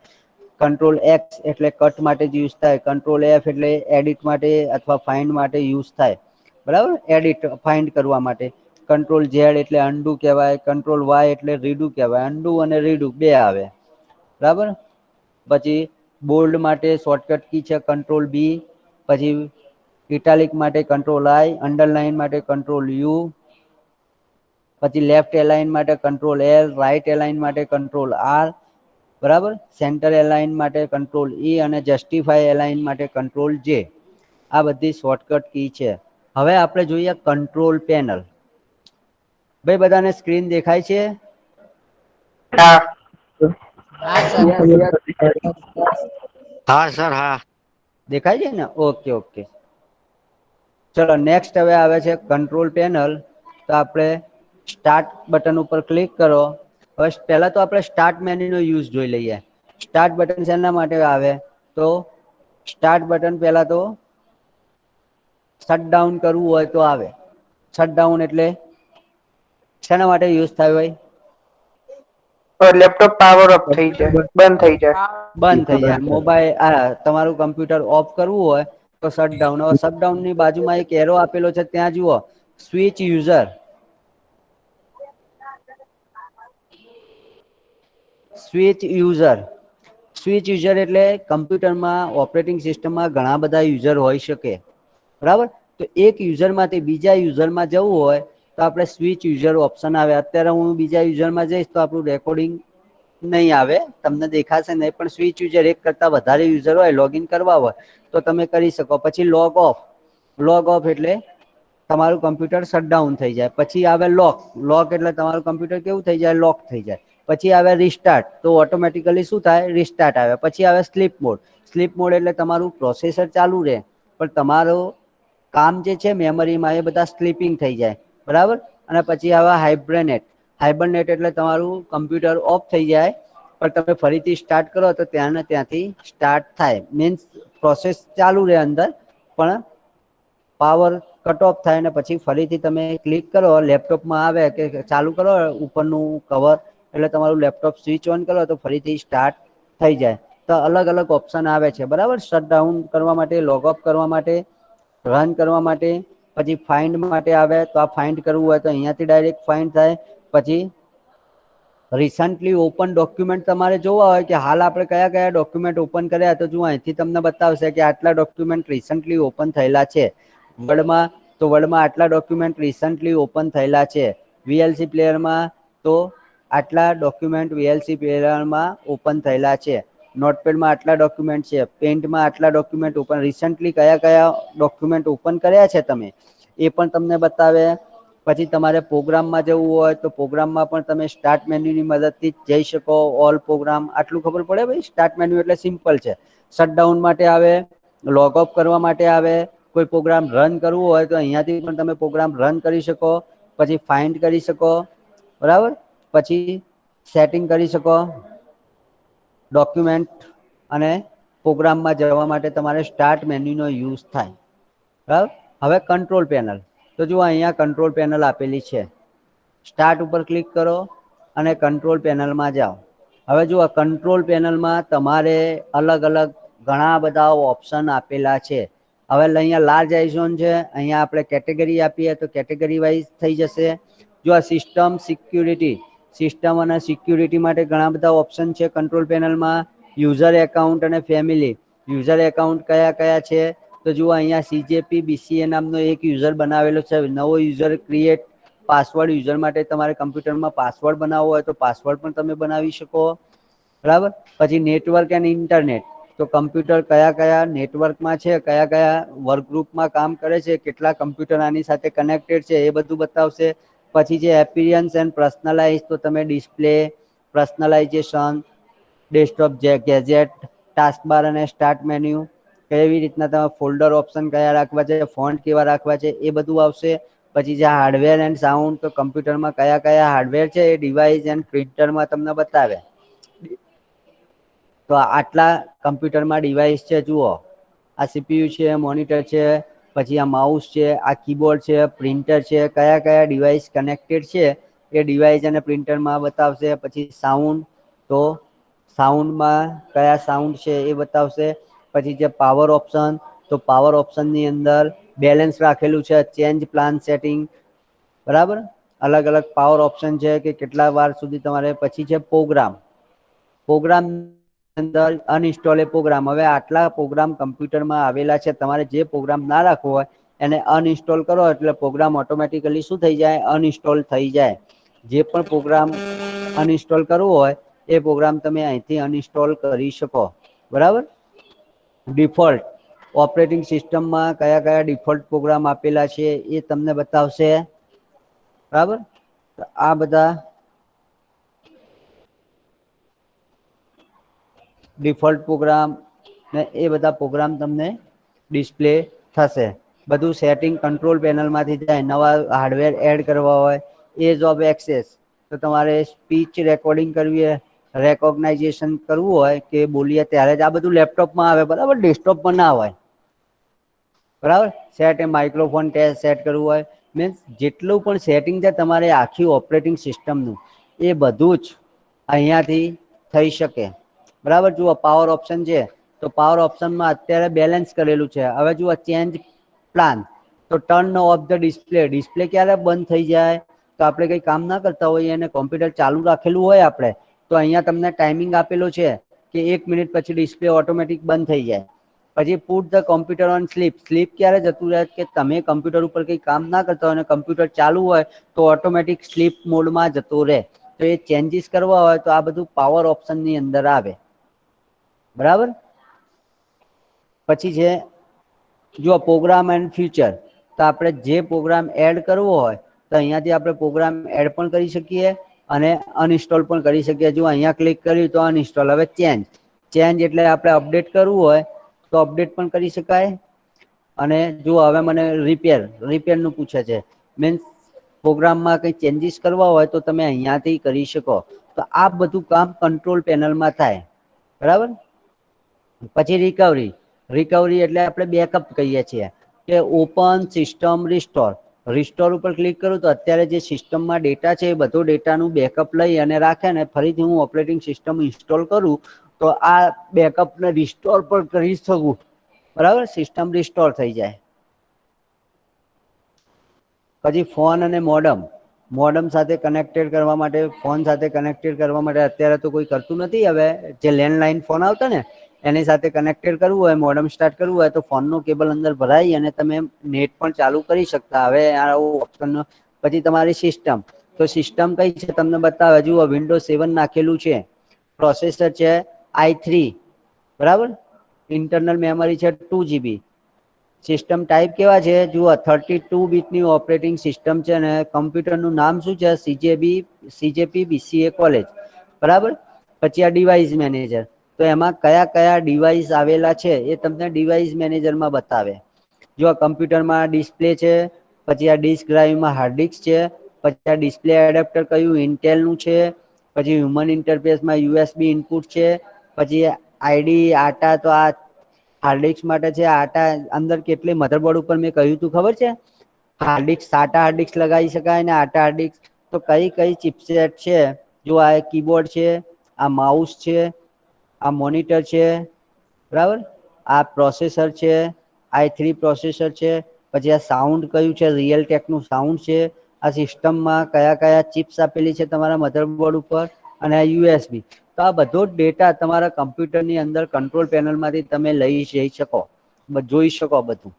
કંટ્રોલ એક્સ એટલે કટ માટે જ યુઝ થાય, કંટ્રોલ એફ એટલે એડિટ માટે અથવા ફાઇન્ડ માટે યુઝ થાય, બરાબર. એડિટ ફાઇન્ડ કરવા માટે. કંટ્રોલ ઝેડ એટલે અન્ડુ કહેવાય, કંટ્રોલ વાય એટલે રીડુ કહેવાય, અન્ડુ અને રીડુ બે આવે, બરાબર. પછી બોલ્ડ માટે શોર્ટકટ કી છે કંટ્રોલ બી, પછી ઇટાલિક માટે કંટ્રોલ આઈ, અંડરલાઈન માટે કંટ્રોલ યુ, પછી લેફ્ટ એલાઇન માટે કંટ્રોલ એલ, રાઈટ એલાઇન માટે કંટ્રોલ આર, બરાબર. સેન્ટર એલાઇન માટે કંટ્રોલ ઈ અને જસ્ટિફાય એલાઇન માટે કંટ્રોલ જે. આ બધી શોર્ટકટ કી છે. હવે આપણે જોઈએ કંટ્રોલ પેનલ. ભાઈ બધાને સ્ક્રીન દેખાય છે? હા સર, હા દેખાય છે ને? ઓકે ઓકે, ચલો નેક્સ્ટ હવે આવે છે કંટ્રોલ પેનલ. તો આપણે સ્ટાર્ટ બટન ઉપર ક્લિક કરો. હવે પહેલા તો આપણે સ્ટાર્ટ મેન્યુ નો યુઝ જોઈ લઈએ. સ્ટાર્ટ બટન શેના માટે આવે? તો સ્ટાર્ટ બટન પહેલા તો શટડાઉન કરવું હોય તો આવે. શટડાઉન એટલે શેના માટે યુઝ થાય ભાઈ? લેપટોપ પાવર ઓફ થઈ જાય, બંધ થઈ જાય. બંધ થઈ જાય. મોબાઈલ તમારું કમ્પ્યુટર ઓફ કરવું હોય તો શટડાઉન. હવે શટડાઉન ની બાજુમાં એક એરો આપેલો છે, ત્યાં જુઓ switch user. Switch user, switch user એટલે કમ્પ્યુટરમાં ઓપરેટિંગ સિસ્ટમમાં ઘણા બધા યુઝર હોઈ શકે, બરાબર. તો એક યુઝરમાંથી બીજા યુઝરમાં જવું હોય તો આપણે સ્વિચ યુઝર ઓપ્શન આવે. અત્યારે હું બીજા યુઝરમાં જઈશ તો આપણું રેકોર્ડિંગ નહીં આવે, તમને દેખાશે નહીં, પણ સ્વિચ યુઝર એક કરતા વધારે યુઝર હોય, લોગિન કરવા હોય તો તમે કરી શકો. પછી લોગ ઓફ, લોગ ઓફ એટલે તમારું કમ્પ્યુટર શટડાઉન થઈ જાય. પછી આવે લોક, લોક એટલે તમારું કમ્પ્યુટર કેવું થઈ જાય? લોક થઈ જાય. પછી આવે રિસ્ટાર્ટ, તો ઓટોમેટિકલી શું થાય? રિસ્ટાર્ટ આવે. પછી આવે સ્લીપ મોડ. સ્લીપ મોડ એટલે તમારું પ્રોસેસર ચાલુ રહે પણ તમારું કામ જે છે મેમરીમાં એ બધા સ્લીપિંગ થઈ જાય, બરાબર. અને પછી આવે હાઇબ્રેનેટ. હાઇબરનેટ એટલે તમારું કમ્પ્યુટર ઓફ થઈ જાય પણ તમે ફરીથી સ્ટાર્ટ કરો તો ત્યાં ને ત્યાંથી સ્ટાર્ટ થાય. મીન્સ પ્રોસેસ ચાલુ રહે અંદર, પણ પાવર કટ ઓફ થાય ને પછી ફરીથી તમે ક્લિક કરો, લેપટોપમાં આવે કે ચાલુ કરો ઉપરનું કવર, એટલે તમારું લેપટોપ સ્વિચ ઓન કરો તો ફરીથી સ્ટાર્ટ થઈ જાય. તો અલગ અલગ ઓપ્શન આવે છે, બરાબર. શટડાઉન કરવા માટે, લોગ ઓફ કરવા માટે, રન કરવા માટે. પછી ફાઇન્ડ માટે આવે, તો આ ફાઇન્ડ કરવું હોય તો અહીંયાથી ડાયરેક્ટ ફાઇન્ડ થાય. પછી રિસન્ટલી ઓપન ડોક્યુમેન્ટ તમારે જોવા હોય કે હાલ આપણે કયા કયા ડોક્યુમેન્ટ ઓપન કર્યા, તો જુઓ અહીંથી તમને બતાવશે કે આટલા ડોક્યુમેન્ટ રિસન્ટલી ઓપન થયેલા છે વર્ડમાં. તો વર્ડમાં આટલા ડોક્યુમેન્ટ રિસન્ટલી ઓપન થયેલા છે. વીએલસી પ્લેયરમાં તો આટલા ડોક્યુમેન્ટ વીએલસી પ્લેયરમાં ઓપન થયેલા છે. નોટપેડમાં આટલા ડોક્યુમેન્ટ છે, પેન્ટમાં આટલા ડોક્યુમેન્ટ ઓપન, રિસન્ટલી કયા કયા ડોક્યુમેન્ટ ઓપન કર્યા છે તમે એ પણ તમને બતાવે. પછી તમારે પ્રોગ્રામમાં જવું હોય તો પ્રોગ્રામમાં પણ તમે સ્ટાર્ટ મેન્યુની મદદથી જઈ શકો. ઓલ પ્રોગ્રામ આટલું ખબર પડે ભાઈ. સ્ટાર્ટ મેન્યુ એટલે સિમ્પલ છે. શટડાઉન માટે આવે, લોગ ઓફ કરવા માટે આવે, કોઈ પ્રોગ્રામ રન કરવું હોય તો અહીંયાથી પણ તમે પ્રોગ્રામ રન કરી શકો. પછી ફાઇન્ડ કરી શકો, બરાબર. પછી સેટિંગ કરી શકો ડોક્યુમેન્ટ, અને પ્રોગ્રામમાં જવા માટે તમારે સ્ટાર્ટ મેન્યુનો યુઝ થાય, બરાબર. હવે કંટ્રોલ પેનલ, તો જુઓ અહીંયા કંટ્રોલ પેનલ આપેલી છે. સ્ટાર્ટ ઉપર ક્લિક કરો અને કંટ્રોલ પેનલમાં જાઓ. હવે જુઓ કંટ્રોલ પેનલમાં તમારે અલગ અલગ ઘણા બધા ઓપ્શન આપેલા છે. હવે અહીંયા લાર્જ આઇઝોન છે, અહીંયા આપણે કેટેગરી આપીએ તો કેટેગરી વાઇઝ થઈ જશે. જો આ સિસ્ટમ સિક્યુરિટી, સિસ્ટમ અને સિક્યુરિટી માટે ઘણા બધા ઓપ્શન છે કંટ્રોલ પેનલમાં. યુઝર એકાઉન્ટ અને ફેમિલી. યુઝર એકાઉન્ટ કયા કયા છે તો જુઓ અહીંયા CJP BCA નામનો એક યુઝર બનાવેલો છે. નવો યુઝર ક્રિએટ પાસવર્ડ, યુઝર માટે તમારે કમ્પ્યુટરમાં પાસવર્ડ બનાવવો હોય તો પાસવર્ડ પણ તમે બનાવી શકો, બરાબર. પછી નેટવર્ક એન્ડ ઇન્ટરનેટ, તો કમ્પ્યુટર કયા કયા નેટવર્કમાં છે, કયા કયા વર્ક ગ્રુપમાં કામ કરે છે, કેટલા કમ્પ્યુટર આની સાથે કનેક્ટેડ છે એ બધું બતાવશે. પછી જે એપિયરન્સ એન્ડ પર્સનલાઇઝ, તો તમે display, personalization, desktop gadget, task bar અને સ્ટાર્ટ મેન્યુ, કેવી રીતના તમે ફોલ્ડર ઓપ્શન કયા રાખવા છે, ફોન્ટ કેવા રાખવા છે એ બધું આવશે. પછી જે હાર્ડવેર એન્ડ સાઉન્ડ, તો કમ્પ્યુટરમાં કયા કયા હાર્ડવેર છે એ ડિવાઇસ એન્ડ પ્રિન્ટરમાં તમને બતાવે. તો આટલા કમ્પ્યુટરમાં ડિવાઇસ છે જુઓ. આ CPU છે, મોનિટર છે, પછી આ માઉસ છે, આ કીબોર્ડ છે, પ્રિન્ટર છે, કયા કયા ડિવાઇસ કનેક્ટેડ છે એ ડિવાઇસ અને પ્રિન્ટરમાં બતાવશે. પછી સાઉન્ડ, તો સાઉન્ડમાં કયા સાઉન્ડ છે એ બતાવશે. પછી જે પાવર ઓપ્શન, તો પાવર ઓપ્શનની અંદર બેલેન્સ રાખેલું છે, ચેન્જ પ્લાન સેટિંગ, બરાબર. અલગ અલગ પાવર ઓપ્શન છે કે કેટલા વાર સુધી તમારે. પછી છે પ્રોગ્રામ, પ્રોગ્રામ અંદર અનઇન્સ્ટોલ એ પ્રોગ્રામ. હવે આટલા પ્રોગ્રામ કમ્પ્યુટરમાં આવેલા છે, તમારે જે પ્રોગ્રામ ના રાખવો હોય એને અનઇન્સ્ટોલ કરો એટલે પ્રોગ્રામ ઓટોમેટિકલી શું થઈ જાય, અનઇન્સ્ટોલ થઈ જાય. જે પણ પ્રોગ્રામ અનઇન્સ્ટોલ કરવો હોય એ પ્રોગ્રામ તમે અહીંથી અનઇન્સ્ટોલ કરી શકો, બરાબર. ડિફોલ્ટ ઓપરેટિંગ સિસ્ટમમાં કયા કયા ડિફોલ્ટ પ્રોગ્રામ આપેલા છે એ તમને બતાવશે, બરાબર. આ બધા ડિફોલ્ટ પ્રોગ્રામ ને એ બધા પ્રોગ્રામ તમને ડિસ્પ્લે થશે. બધું સેટિંગ કંટ્રોલ પેનલમાંથી જાય. નવા હાર્ડવેર એડ કરવા હોય, એજ ઓફ એક્સેસ, તો તમારે સ્પીચ રેકોર્ડિંગ કરવી હોય, રેકોગ્નાઇઝેશન કરવું હોય કે બોલીએ ત્યારે જ આ બધું લેપટોપમાં આવે, બરાબર. ડેસ્કટોપમાં ના હોય, બરાબર. સેટ એ માઇક્રોફોન ટેસ્ટ સેટ કરવું હોય, મીન્સ જેટલું પણ સેટિંગ છે તમારે આખી ઓપરેટિંગ સિસ્ટમનું, એ બધું જ અહીંયાથી થઈ શકે, બરાબર. જુઓ પાવર ઓપ્શન છે, તો પાવર ઓપ્શનમાં અત્યારે બેલેન્સ કરેલું છે. હવે જુઓ ચેન્જ પ્લાન, તો turn off the display, display ક્યારે બંધ થઈ જાય તો આપણે કંઈ કામ ના કરતા હોઈએ અને કોમ્પ્યુટર ચાલુ રાખેલું હોય આપણે, તો અહીંયા તમને ટાઈમિંગ આપેલો છે કે 1 મિનિટ પછી ડિસ્પ્લે ઓટોમેટિક બંધ થઈ જાય. પછી put the computer on sleep, sleep ક્યારે જતું રહે કે તમે કમ્પ્યુટર ઉપર કંઈ કામ ના કરતા હોય અને કમ્પ્યુટર ચાલુ હોય તો ઓટોમેટિક સ્લીપ મોડમાં જતો રહે. તો એ ચેન્જીસ કરવા હોય તો આ બધું પાવર ઓપ્શનની અંદર આવે, બરાબર. પછી છે જો પ્રોગ્રામ એન્ડ ફ્યુચર, તો આપણે જે પ્રોગ્રામ એડ કરવો હોય તો અહીંયાથી આપણે પ્રોગ્રામ એડ પણ કરી શકીએ અને અનઇન્સ્ટોલ પણ કરી શકીએ. જો અહીંયા ક્લિક કર્યું તો અનઇન્સ્ટોલ. હવે ચેન્જ, ચેન્જ એટલે આપણે અપડેટ કરવું હોય તો અપડેટ પણ કરી શકાય. અને જો હવે મને રિપેરનું પૂછે છે, મીન્સ પ્રોગ્રામમાં કંઈ ચેન્જીસ કરવા હોય તો તમે અહીંયાથી કરી શકો. તો આ બધું કામ કંટ્રોલ પેનલમાં થાય, બરાબર. પછી રિકવરી, રિકવરી એટલે આપણે બેકઅપ કહીએ છીએ કે ઓપન સિસ્ટમ રિસ્ટોર. રિસ્ટોર ઉપર ક્લિક કરું તો અત્યારે જે સિસ્ટમમાં ડેટા છે એ બધો ડેટાનું બેકઅપ લઈ અને રાખે ને ફરીથી હું ઓપરેટિંગ સિસ્ટમ ઇન્સ્ટોલ કરું તો આ બેકઅપને રિસ્ટોર પણ કરી શકું, બરાબર. સિસ્ટમ રિસ્ટોર થઈ જાય. પછી ફોન અને મોડમ, મોડમ સાથે કનેક્ટેડ કરવા માટે, ફોન સાથે કનેક્ટેડ કરવા માટે અત્યારે તો કોઈ કરતું નથી. હવે જે લેન્ડલાઇન ફોન આવતા ને એની સાથે કનેક્ટેડ કરવું હોય, મોડમ સ્ટાર્ટ કરવું હોય તો ફોનનો કેબલ અંદર ભરાઈ અને તમે નેટ પણ ચાલુ કરી શકતા. હવે આવું ઓપ્શન. પછી તમારી સિસ્ટમ, તો સિસ્ટમ કઈ છે તમને બતાવે. જુઓ વિન્ડોઝ 7 નાખેલું છે, પ્રોસેસર છે i3 બરાબર. ઇન્ટરનલ મેમરી છે 2 GB. સિસ્ટમ ટાઈપ કેવા છે જુઓ, 32 બીટની ઓપરેટિંગ સિસ્ટમ છે ને કમ્પ્યુટરનું નામ શું છે? CJP BCA college. બરાબર. પછી આ ડિવાઇસ મેનેજર, તો એમાં કયા કયા ડિવાઇસ આવેલા છે એ તમને ડિવાઇસ મેનેજરમાં બતાવે. જો આ કમ્પ્યુટરમાં ડિસ્પ્લે છે, પછી આ ડિસ્ક ડ્રાઈવમાં હાર્ડ ડિસ્ક છે, પછી આ ડિસ્પ્લે એડેપ્ટર કયું ઇન્ટેલનું છે, પછી હ્યુમન ઇન્ટરફેસમાં USB ઇનપુટ છે, પછી આઈડી આટા, તો આ હાર્ડ ડિસ્ક માટે છે. આટા અંદર કેટલી મધરબોર્ડ ઉપર મેં કહ્યું તું ખબર છે? હાર્ડ ડિસ્ક, સાટા હાર્ડ ડિસ્ક લગાવી શકાય ને આટા હાર્ડ ડિસ્ક. તો કઈ કઈ ચિપસેટ છે? જો આ કીબોર્ડ છે, આ માઉસ છે, આ મોનિટર છે, બરાબર. આ પ્રોસેસર છે, i3 પ્રોસેસર છે, પછી આ સાઉન્ડ કયું છે? રિયલટેકનું સાઉન્ડ છે. આ સિસ્ટમમાં કયા કયા ચિપ્સ આપેલી છે તમારા મધરબોર્ડ ઉપર, અને આ USB. તો આ બધો જ ડેટા તમારા કમ્પ્યુટરની અંદર કંટ્રોલ પેનલમાંથી તમે લઈ જઈ શકો, જોઈ શકો બધું.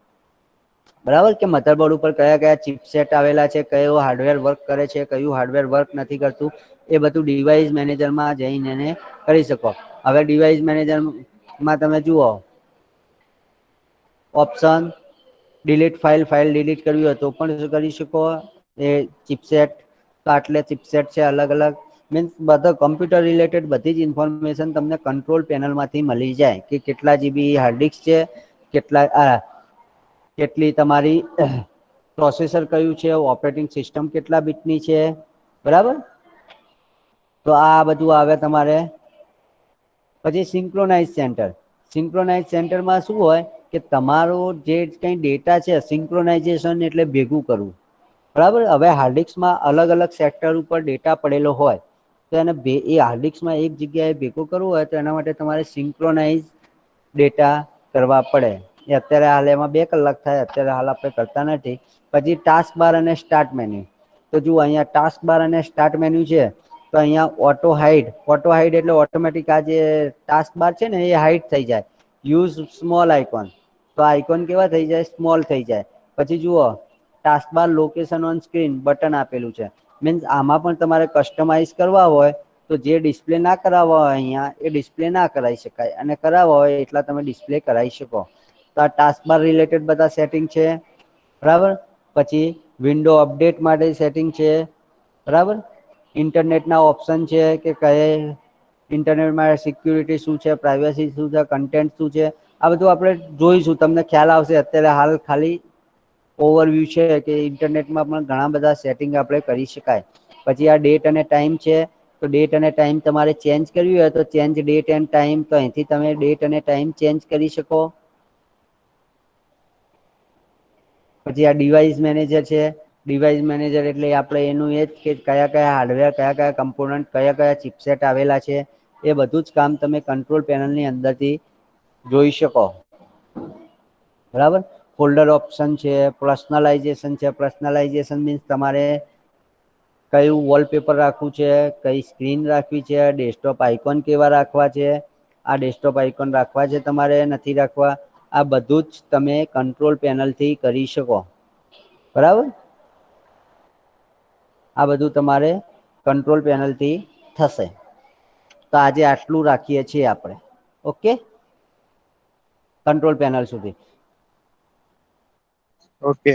બરાબર. કે મધરબોર્ડ ઉપર કયા કયા ચિપસેટ આવેલા છે, કયો હાર્ડવેર વર્ક કરે છે, કયું હાર્ડવેર વર્ક નથી કરતું, એ બધું ડિવાઇસ મેનેજરમાં જઈને એને કરી શકો. હવે ડિવાઇસ મેનેજરમાં તમે જુઓ ઓપ્શન ડિલીટ ફાઇલ ડિલીટ કરવી હોય તો પણ કરી શકો. એ ચિપસેટ, તો આટલે ચિપસેટ છે અલગ અલગ. મીન્સ બધા કમ્પ્યુટર રિલેટેડ બધી જ ઇન્ફોર્મેશન તમને કંટ્રોલ પેનલમાંથી મળી જાય કે કેટલા GB હાર્ડ ડિસ્ક છે, કેટલી તમારી પ્રોસેસર કયું છે, ઓપરેટિંગ સિસ્ટમ કેટલા બીટની છે. બરાબર. તો આ બધું આવે તમારે. પછી સિંક્રોનાઇઝ સેન્ટર. સિંક્રોનાઇઝ સેન્ટરમાં શું હોય કે તમારો જે કંઈ ડેટા છે, સિંક્રોનાઇઝેશન એટલે ભેગું કરવું. બરાબર. હવે હાર્ડ ડિસ્કમાં અલગ અલગ સેક્ટર ઉપર ડેટા પડેલો હોય, તો એને એ હાર્ડ ડિસ્કમાં એક જગ્યાએ ભેગું કરવું હોય તો એના માટે તમારે સિંક્રોનાઇઝ ડેટા કરવા પડે. એ અત્યારે હાલ એમાં 2 કલાક થાય, અત્યારે હાલ આપણે કરતા નથી. પછી ટાસ્ક બાર અને સ્ટાર્ટ મેન્યુ. તો જુઓ અહીંયા ટાસ્ક બાર અને સ્ટાર્ટ મેન્યુ છે, તો અહીંયા ઓટો હાઇડ એટલે ઓટોમેટિક આ જે ટાસ્ક બાર છે ને એ હાઇડ થઈ જાય. યુઝ સ્મોલ આઇકોન, તો આઇકોન કેવા થઈ જાય? સ્મોલ થઈ જાય. પછી જુઓ task bar location on screen button આપેલું છે. મીન્સ આમાં પણ તમારે કસ્ટમાઇઝ કરવા હોય તો જે ડિસ્પ્લે ના કરાવવા હોય અહીંયા, એ ડિસ્પ્લે ના કરાવી શકાય, અને કરાવવા હોય એટલા તમે ડિસ્પ્લે કરાવી શકો. તો આ ટાસ્ક બાર રિલેટેડ બધા સેટિંગ છે. બરાબર. પછી વિન્ડો અપડેટ માટે સેટિંગ છે. બરાબર. ઇન્ટરનેટના ઓપ્શન છે કે કયે ઇન્ટરનેટમાં સિક્યુરિટી શું છે, પ્રાઇવસી શું છે, કન્ટેન્ટ શું છે, આ બધું આપણે જોઈશું, તમને ખ્યાલ આવશે. અત્યારે હાલ ખાલી ઓવરવ્યૂ છે કે ઇન્ટરનેટમાં પણ ઘણા બધા સેટિંગ આપણે કરી શકાય. પછી આ ડેટ અને ટાઈમ છે, તો ડેટ અને ટાઈમ તમારે ચેન્જ કરવી હોય તો ચેન્જ ડેટ એન્ડ ટાઈમ, તો અહીંથી તમે ડેટ અને ટાઈમ ચેન્જ કરી શકો. પછી આ ડિવાઇસ મેનેજર છે. ડિવાઇસ મેનેજર એટલે આપણે એનું એ જ કે કયા કયા હાર્ડવેર, કયા કયા કમ્પોનન્ટ, કયા કયા ચિપસેટ આવેલા છે, એ બધું જ કામ તમે કંટ્રોલ પેનલની અંદરથી જોઈ શકો. બરાબર. ફોલ્ડર ઓપ્શન છે, પર્સનલાઇઝેશન છે. પર્સનલાઇઝેશન મીન્સ તમારે કયું વોલપેપર રાખવું છે, કઈ સ્ક્રીન રાખવી છે, ડેસ્કટોપ આઇકોન કેવા રાખવા છે, આ ડેસ્કટોપ આઇકોન રાખવા છે તમારે, નથી રાખવા, આ બધું જ તમે કંટ્રોલ પેનલથી કરી શકો. બરાબર. આ બધું તમારે કંટ્રોલ પેનલથી થશે. તો આજે આટલું રાખીએ છીએ આપણે. ઓકે. કંટ્રોલ પેનલ સુધી. ઓકે.